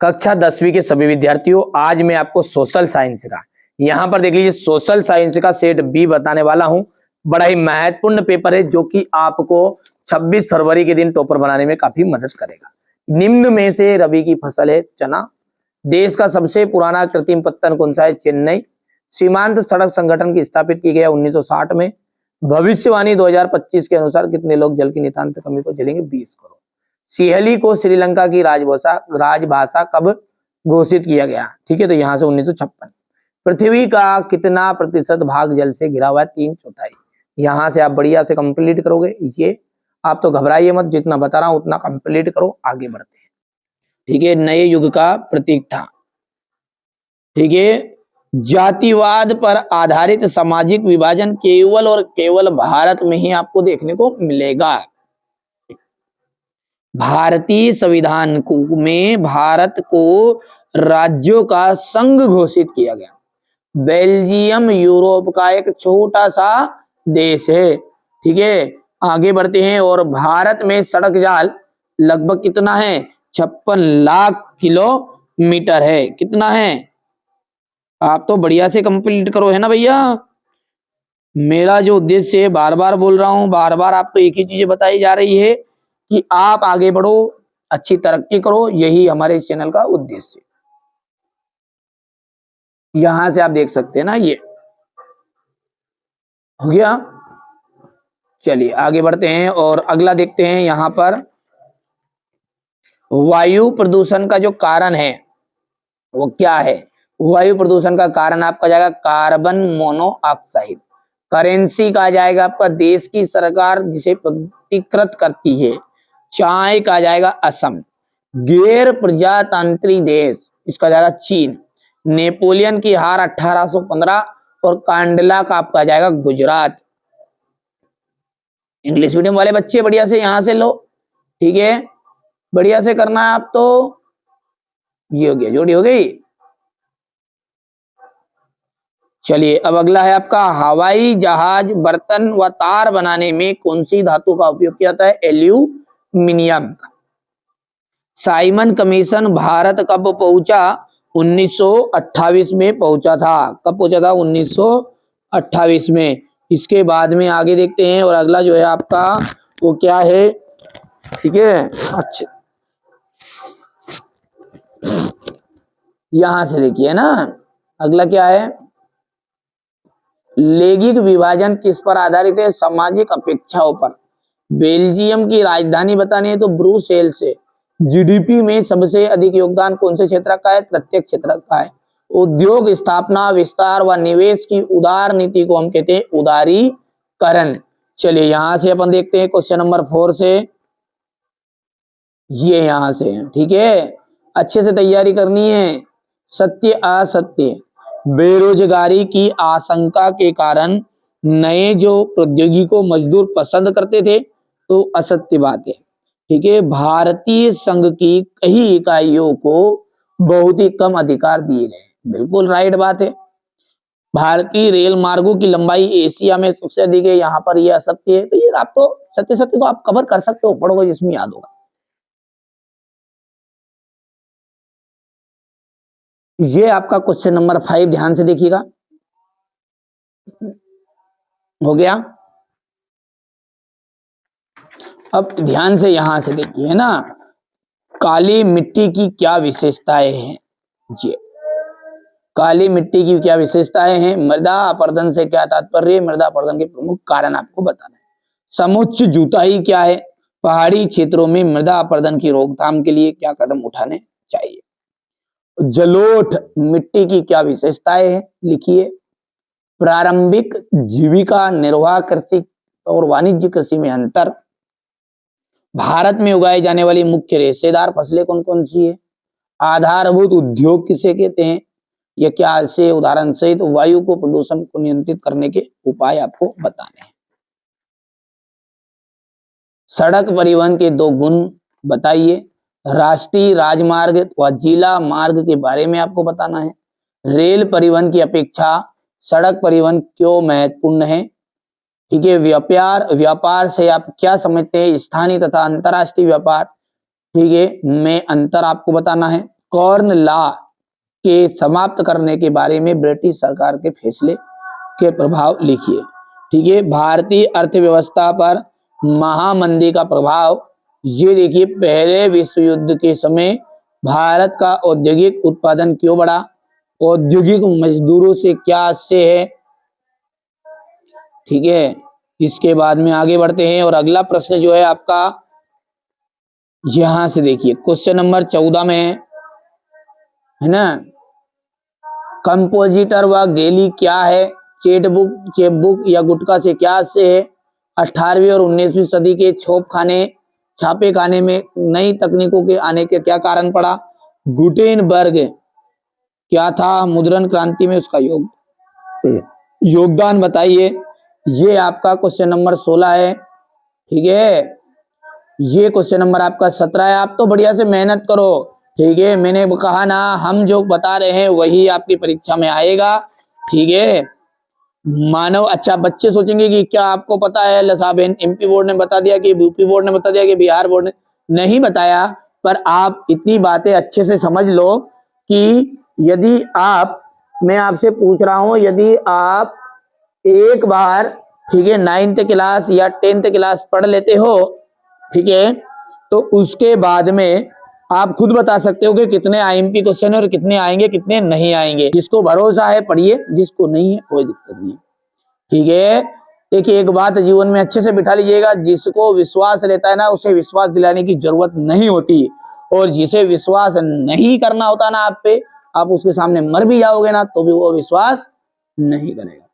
कक्षा 10वीं के सभी विद्यार्थियों, आज मैं आपको सोशल साइंस का यहाँ पर देख लीजिए सोशल साइंस का सेट बी बताने वाला हूं। बड़ा ही महत्वपूर्ण पेपर है जो कि आपको 26 फरवरी के दिन टॉपर बनाने में काफी मदद करेगा। निम्न में से रबी की फसल है चना। देश का सबसे पुराना कृत्रिम पत्तन कौन सा है? चेन्नई। सीमांत सड़क संगठन की स्थापित की गई 1960 में। भविष्यवाणी 2025 के अनुसार कितने लोग जल की नितांत कमी को झेलेंगे? 20 करोड़। सिहली को श्रीलंका की राजभाषा कब घोषित किया गया? ठीक है, तो यहां से 1956। पृथ्वी का कितना प्रतिशत भाग जल से घिरा हुआ है? 3/4। यहां से आप बढ़िया से कंप्लीट करोगे। ये आप तो घबराइए मत, जितना बता रहा हूं उतना कंप्लीट करो, आगे बढ़ते हैं। ठीक है, नए युग का प्रतीक था। ठीक है, जातिवाद पर आधारित सामाजिक विभाजन केवल और केवल भारत में ही आपको देखने को मिलेगा। भारतीय संविधान में भारत को राज्यों का संघ घोषित किया गया। बेल्जियम यूरोप का एक छोटा सा देश है। ठीक है, आगे बढ़ते हैं। और भारत में सड़क जाल लगभग कितना है? 56 लाख किलोमीटर है। कितना है? आप तो बढ़िया से कंप्लीट करो, है ना भैया। मेरा जो उद्देश्य है, बार बार बोल रहा हूं, बार बार आपको एक ही चीजें बताई जा रही है कि आप आगे बढ़ो, अच्छी तरक्की करो, यही हमारे इस चैनल का उद्देश्य है। यहां से आप देख सकते हैं ना, ये हो गया। चलिए आगे बढ़ते हैं और अगला देखते हैं। यहां पर वायु प्रदूषण का जो कारण है वो क्या है? वायु प्रदूषण का कारण आपका जाएगा कार्बन मोनोऑक्साइड। करेंसी का जाएगा आपका देश की सरकार जिसे पंजीकृत करती है। चाय का जाएगा असम। गैर प्रजातांत्रिक देश इसका जाएगा चीन। नेपोलियन की हार 1815 और कांडला का आपका जाएगा गुजरात। इंग्लिश मीडियम वाले बच्चे बढ़िया से यहां से लो। ठीक है, बढ़िया से करना है आप तो। ये हो गया, जोड़ी हो गई। चलिए अब अगला है आपका हवाई जहाज बर्तन व तार बनाने में कौन सी धातु का उपयोग किया जाता है? एल्यूमिनियम का। साइमन कमीशन भारत कब पहुंचा? 1928 में पहुंचा था। कब पहुंचा था? 1928 में। इसके बाद में आगे देखते हैं। और अगला जो है आपका वो क्या है? ठीक है, अच्छा यहां से देखिए ना, अगला क्या है? लैंगिक विभाजन किस पर आधारित है? सामाजिक अपेक्षाओं पर। बेल्जियम की राजधानी बतानी है तो ब्रुसेल्स से। जीडीपी में सबसे अधिक योगदान कौन से क्षेत्र का है? प्रत्येक क्षेत्र का है। उद्योग स्थापना विस्तार व निवेश की उदार नीति को हम कहते हैं उदारीकरण। चलिए यहां से अपन देखते हैं क्वेश्चन नंबर 4 से। ये यहां से है। ठीक है, अच्छे से तैयारी करनी है। सत्य असत्य। बेरोजगारी की आशंका के कारण नए जो प्रौद्योगिकी को मजदूर पसंद करते थे, तो असत्य बात है। ठीक है, भारतीय संघ की कई इकाइयों को बहुत ही कम अधिकार दिए गए, बिल्कुल राइट बात है। भारतीय रेल मार्गों की लंबाई एशिया में सबसे अधिक है, यहाँ पर यह असत्य है। तो ये आप तो सत्य सत्य तो आप कवर कर सकते हो, पढ़ोगे जिसमें याद होगा। ये आपका क्वेश्चन नंबर 5 ध्यान से देखिएगा। हो गया। अब ध्यान से यहां से देखिए ना, काली मिट्टी की क्या विशेषताएं हैं? जी, काली मिट्टी की क्या विशेषताएं हैं? मृदा अपरदन से क्या तात्पर्य? मृदा अपरदन के प्रमुख कारण आपको बताना है। समुच्च जुताई क्या है? पहाड़ी क्षेत्रों में मृदा अपरदन की रोकथाम के लिए क्या कदम उठाने चाहिए? जलोढ़ मिट्टी की क्या विशेषताएं हैं? लिखिए। प्रारंभिक जीविका निर्वाह कृषि और वाणिज्य कृषि में अंतर। भारत में उगाई जाने वाली मुख्य रेशेदार फसलें कौन कौन सी है? आधारभूत उद्योग किसे कहते हैं? यह क्या से उदाहरण सहित वायु को प्रदूषण को नियंत्रित करने के उपाय आपको बताने हैं। सड़क परिवहन के 2 गुण बताइए। राष्ट्रीय राजमार्ग व जिला मार्ग के बारे में आपको बताना है। रेल परिवहन की अपेक्षा सड़क परिवहन क्यों महत्वपूर्ण है? ठीक है, व्यापार से आप क्या समझते हैं? स्थानीय तथा अंतरराष्ट्रीय व्यापार, ठीक है, में अंतर आपको बताना है। कॉर्न लॉ के समाप्त करने के बारे में ब्रिटिश सरकार के फैसले के प्रभाव लिखिए। ठीक है, भारतीय अर्थव्यवस्था पर महामंदी का प्रभाव, ये देखिए पहले विश्व युद्ध के समय भारत का औद्योगिक उत्पादन क्यों बढ़ा, औद्योगिक मजदूरों से क्या आशय है। ठीक है, इसके बाद में आगे बढ़ते हैं और अगला प्रश्न जो है आपका यहां से देखिए क्वेश्चन नंबर 14 में है ना, कंपोजिटर व गैली क्या है, चेपबुक या गुटखा से क्या आशय है। 18वीं और 19वीं सदी के छापे खाने में नई तकनीकों के आने के क्या कारण पड़ा। गुटेनबर्ग क्या था मुद्रण क्रांति में उसका योगदान बताइए। ये आपका क्वेश्चन नंबर 16 है। ठीक है, ये क्वेश्चन नंबर आपका 17 है। आप तो बढ़िया से मेहनत करो। ठीक है, मैंने कहा ना हम जो बता रहे हैं वही आपकी परीक्षा में आएगा। ठीक है, मानव, अच्छा बच्चे सोचेंगे कि क्या आपको पता है साहब, एमपी बोर्ड ने बता दिया कि यूपी बोर्ड ने बता दिया कि बिहार बोर्ड ने नहीं बताया, पर आप इतनी बातें अच्छे से समझ लो कि यदि आप, मैं आपसे पूछ रहा हूं, यदि आप एक बार ठीक है 9th क्लास या 10th क्लास पढ़ लेते हो, ठीक है, तो उसके बाद में आप खुद बता सकते हो कि कितने आईएमपी क्वेश्चन है और कितने आएंगे कितने नहीं आएंगे। जिसको भरोसा है पढ़िए, जिसको नहीं है कोई दिक्कत नहीं। ठीक है, देखिए एक बात जीवन में अच्छे से बिठा लीजिएगा, जिसको विश्वास रहता है ना उसे विश्वास दिलाने की जरूरत नहीं होती, और जिसे विश्वास नहीं करना होता ना आप पे, आप उसके सामने मर भी जाओगे ना तो भी वो विश्वास नहीं करेगा।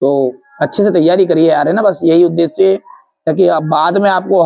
तो अच्छे से तैयारी करिए यार, है ना, बस यही उद्देश्य है, ताकि बाद में आपको